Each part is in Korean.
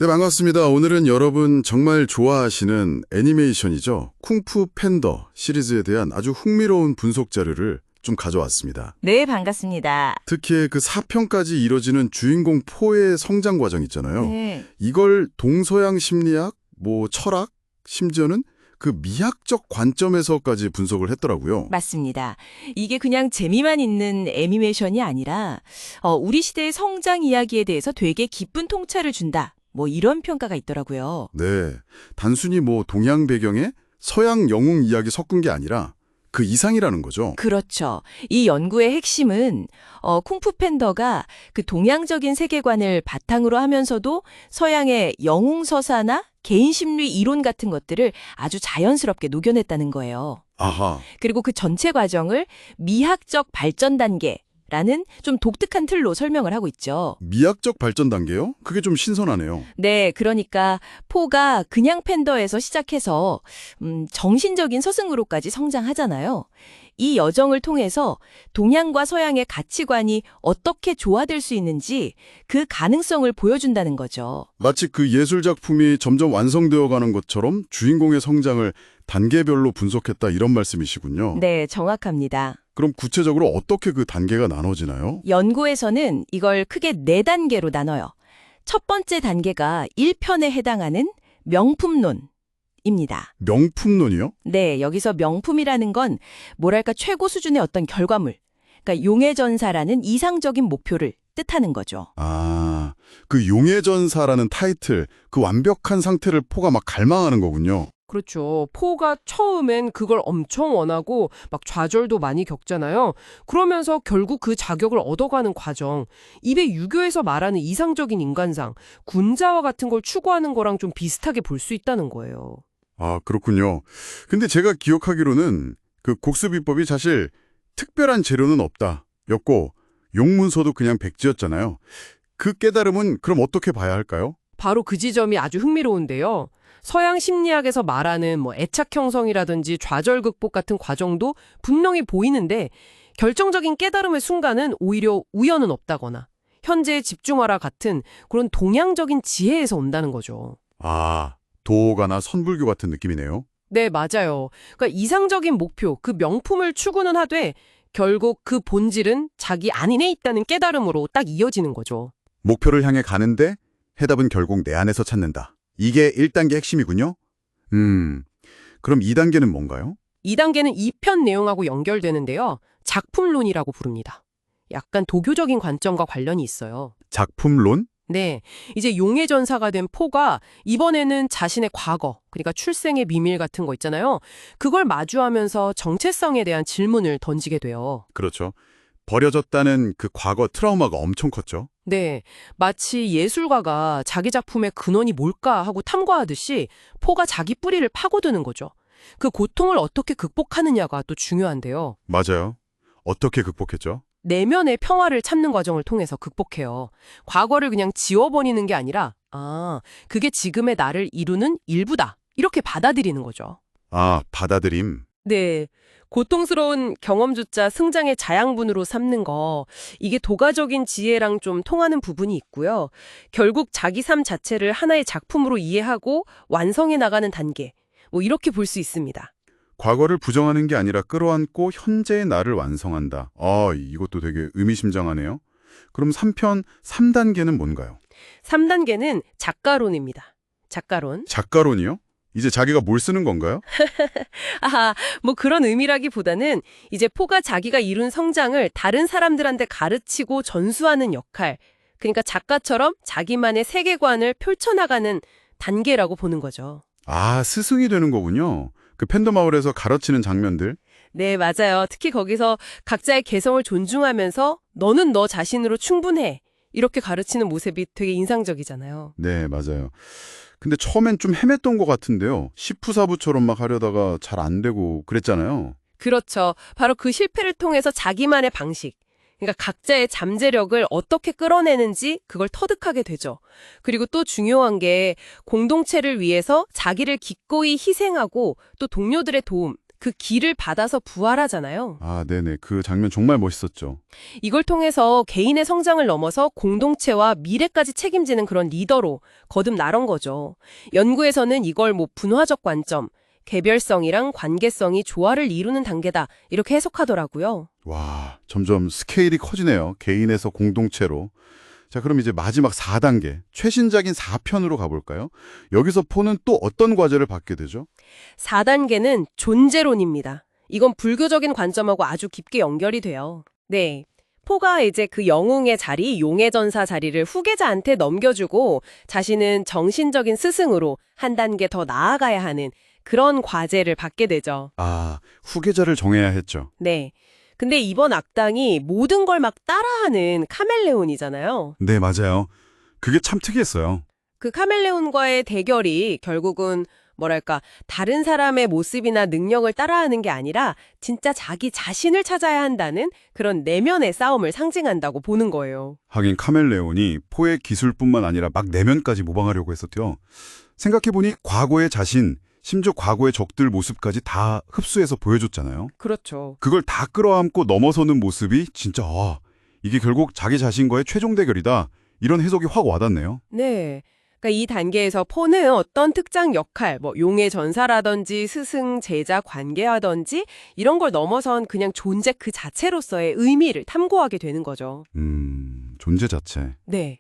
네, 반갑습니다. 오늘은 여러분 정말 좋아하시는 애니메이션이죠. 쿵푸 팬더 시리즈에 대한 아주 흥미로운 분석 자료를 좀 가져왔습니다. 네, 반갑습니다. 특히 그 4편까지 이뤄지는 주인공 포의 성장 과정 있잖아요. 네. 이걸 동서양 심리학, 철학, 심지어는 그 미학적 관점에서까지 분석을 했더라고요. 맞습니다. 이게 그냥 재미만 있는 애니메이션이 아니라 우리 시대의 성장 이야기에 대해서 되게 깊은 통찰을 준다. 이런 평가가 있더라고요. 네, 단순히 동양 배경에 서양 영웅 이야기 섞은 게 아니라 그 이상이라는 거죠. 그렇죠. 이 연구의 핵심은 쿵푸 팬더가 그 동양적인 세계관을 바탕으로 하면서도 서양의 영웅 서사나 개인 심리 이론 같은 것들을 아주 자연스럽게 녹여냈다는 거예요. 아하. 그리고 그 전체 과정을 미학적 발전 단계라는 좀 독특한 틀로 설명을 하고 있죠. 미학적 발전 단계요? 그게 좀 신선하네요. 네, 그러니까 포가 그냥 팬더에서 시작해서 정신적인 스승으로까지 성장하잖아요. 이 여정을 통해서 동양과 서양의 가치관이 어떻게 조화될 수 있는지 그 가능성을 보여준다는 거죠. 마치 그 예술 작품이 점점 완성되어 가는 것처럼 주인공의 성장을 단계별로 분석했다 이런 말씀이시군요. 네, 정확합니다. 그럼 구체적으로 어떻게 그 단계가 나눠지나요? 연구에서는 이걸 크게 4단계로 나눠요. 첫 번째 단계가 1편에 해당하는 명품론입니다. 명품론이요? 네, 여기서 명품이라는 건 뭐랄까 최고 수준의 어떤 결과물, 그러니까 용해전사라는 이상적인 목표를 뜻하는 거죠. 아, 그 용해전사라는 타이틀, 그 완벽한 상태를 포가 막 갈망하는 거군요. 그렇죠. 포가 처음엔 그걸 엄청 원하고 막 좌절도 많이 겪잖아요. 그러면서 결국 그 자격을 얻어가는 과정, 입에 유교에서 말하는 이상적인 인간상, 군자와 같은 걸 추구하는 거랑 좀 비슷하게 볼 수 있다는 거예요. 아, 그렇군요. 근데 제가 기억하기로는 그 곡수비법이 사실 특별한 재료는 없다 였고 용문서도 그냥 백지였잖아요. 그 깨달음은 그럼 어떻게 봐야 할까요? 바로 그 지점이 아주 흥미로운데요. 서양 심리학에서 말하는 애착 형성이라든지 좌절 극복 같은 과정도 분명히 보이는데 결정적인 깨달음의 순간은 오히려 우연은 없다거나 현재에 집중하라 같은 그런 동양적인 지혜에서 온다는 거죠. 아, 도가나 선불교 같은 느낌이네요. 네, 맞아요. 그러니까 이상적인 목표, 그 명품을 추구는 하되 결국 그 본질은 자기 안에 있다는 깨달음으로 딱 이어지는 거죠. 목표를 향해 가는데 해답은 결국 내 안에서 찾는다. 이게 1단계 핵심이군요. 그럼 2단계는 뭔가요? 2단계는 2편 내용하고 연결되는데요. 작품론이라고 부릅니다. 약간 도교적인 관점과 관련이 있어요. 작품론? 네, 이제 용해전사가 된 포가 이번에는 자신의 과거, 그러니까 출생의 비밀 같은 거 있잖아요. 그걸 마주하면서 정체성에 대한 질문을 던지게 돼요. 그렇죠. 버려졌다는 그 과거 트라우마가 엄청 컸죠. 네, 마치 예술가가 자기 작품의 근원이 뭘까 하고 탐구하듯이 포가 자기 뿌리를 파고드는 거죠. 그 고통을 어떻게 극복하느냐가 또 중요한데요. 맞아요. 어떻게 극복했죠? 내면의 평화를 찾는 과정을 통해서 극복해요. 과거를 그냥 지워버리는 게 아니라 그게 지금의 나를 이루는 일부다. 이렇게 받아들이는 거죠. 아, 받아들임. 네. 고통스러운 경험조차 승장의 자양분으로 삼는 거, 이게 도가적인 지혜랑 좀 통하는 부분이 있고요. 결국 자기 삶 자체를 하나의 작품으로 이해하고 완성해 나가는 단계, 이렇게 볼 수 있습니다. 과거를 부정하는 게 아니라 끌어안고 현재의 나를 완성한다. 아, 이것도 되게 의미심장하네요. 그럼 3편 3단계는 뭔가요? 3단계는 작가론입니다. 작가론. 작가론이요? 이제 자기가 뭘 쓰는 건가요? 그런 의미라기보다는 이제 포가 자기가 이룬 성장을 다른 사람들한테 가르치고 전수하는 역할, 그러니까 작가처럼 자기만의 세계관을 펼쳐나가는 단계라고 보는 거죠. 아, 스승이 되는 거군요. 그 팬더 마을에서 가르치는 장면들. 네, 맞아요. 특히 거기서 각자의 개성을 존중하면서 너는 너 자신으로 충분해. 이렇게 가르치는 모습이 되게 인상적이잖아요. 네, 맞아요. 근데 처음엔 좀 헤맸던 것 같은데요. 시푸사부처럼 막 하려다가 잘 안 되고 그랬잖아요. 그렇죠. 바로 그 실패를 통해서 자기만의 방식, 그러니까 각자의 잠재력을 어떻게 끌어내는지 그걸 터득하게 되죠. 그리고 또 중요한 게 공동체를 위해서 자기를 기꺼이 희생하고 또 동료들의 도움, 그 기를 받아서 부활하잖아요. 아, 네네. 그 장면 정말 멋있었죠. 이걸 통해서 개인의 성장을 넘어서 공동체와 미래까지 책임지는 그런 리더로 거듭나런 거죠. 연구에서는 이걸 분화적 관점, 개별성이랑 관계성이 조화를 이루는 단계다 이렇게 해석하더라고요. 와, 점점 스케일이 커지네요. 개인에서 공동체로. 자, 그럼 이제 마지막 4단계, 최신작인 4편으로 가볼까요? 여기서 포는 또 어떤 과제를 받게 되죠? 4단계는 존재론입니다. 이건 불교적인 관점하고 아주 깊게 연결이 돼요. 네. 포가 이제 그 영웅의 자리, 용의 전사 자리를 후계자한테 넘겨주고 자신은 정신적인 스승으로 한 단계 더 나아가야 하는 그런 과제를 받게 되죠. 아, 후계자를 정해야 했죠. 네. 근데 이번 악당이 모든 걸 막 따라하는 카멜레온이잖아요. 네, 맞아요. 그게 참 특이했어요. 그 카멜레온과의 대결이 결국은 다른 사람의 모습이나 능력을 따라하는 게 아니라 진짜 자기 자신을 찾아야 한다는 그런 내면의 싸움을 상징한다고 보는 거예요. 하긴 카멜레온이 포의 기술뿐만 아니라 막 내면까지 모방하려고 했었죠. 생각해보니 과거의 자신, 심지어 과거의 적들 모습까지 다 흡수해서 보여줬잖아요. 그렇죠. 그걸 다 끌어안고 넘어서는 모습이 진짜 이게 결국 자기 자신과의 최종 대결이다. 이런 해석이 확 와닿네요. 네. 그러니까 이 단계에서 포는 어떤 특정 역할, 용의 전사라든지 스승, 제자 관계하든지 이런 걸 넘어선 그냥 존재 그 자체로서의 의미를 탐구하게 되는 거죠. 존재 자체. 네.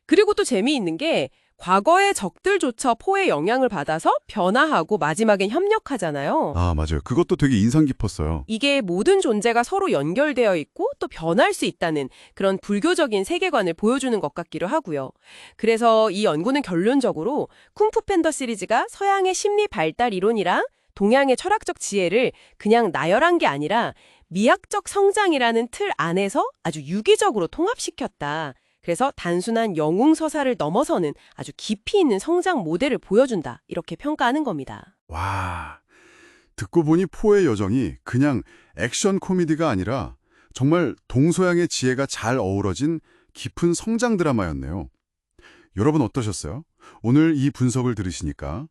그리고 또 재미있는 게 과거의 적들조차 포의 영향을 받아서 변화하고 마지막엔 협력하잖아요. 아, 맞아요. 그것도 되게 인상 깊었어요. 이게 모든 존재가 서로 연결되어 있고 또 변할 수 있다는 그런 불교적인 세계관을 보여주는 것 같기도 하고요. 그래서 이 연구는 결론적으로 쿵푸 팬더 시리즈가 서양의 심리 발달 이론이랑 동양의 철학적 지혜를 그냥 나열한 게 아니라 미학적 성장이라는 틀 안에서 아주 유기적으로 통합시켰다. 그래서 단순한 영웅 서사를 넘어서는 아주 깊이 있는 성장 모델을 보여준다. 이렇게 평가하는 겁니다. 와, 듣고 보니 포의 여정이 그냥 액션 코미디가 아니라 정말 동서양의 지혜가 잘 어우러진 깊은 성장 드라마였네요. 여러분 어떠셨어요? 오늘 이 분석을 들으시니까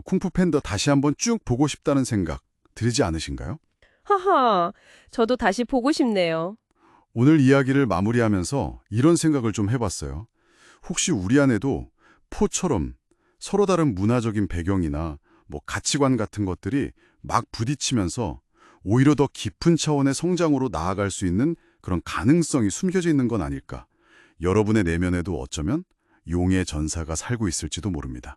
쿵푸 팬더 다시 한번 쭉 보고 싶다는 생각 들지 않으신가요? 하하, 저도 다시 보고 싶네요. 오늘 이야기를 마무리하면서 이런 생각을 좀 해봤어요. 혹시 우리 안에도 포처럼 서로 다른 문화적인 배경이나 가치관 같은 것들이 막 부딪히면서 오히려 더 깊은 차원의 성장으로 나아갈 수 있는 그런 가능성이 숨겨져 있는 건 아닐까. 여러분의 내면에도 어쩌면 용의 전사가 살고 있을지도 모릅니다.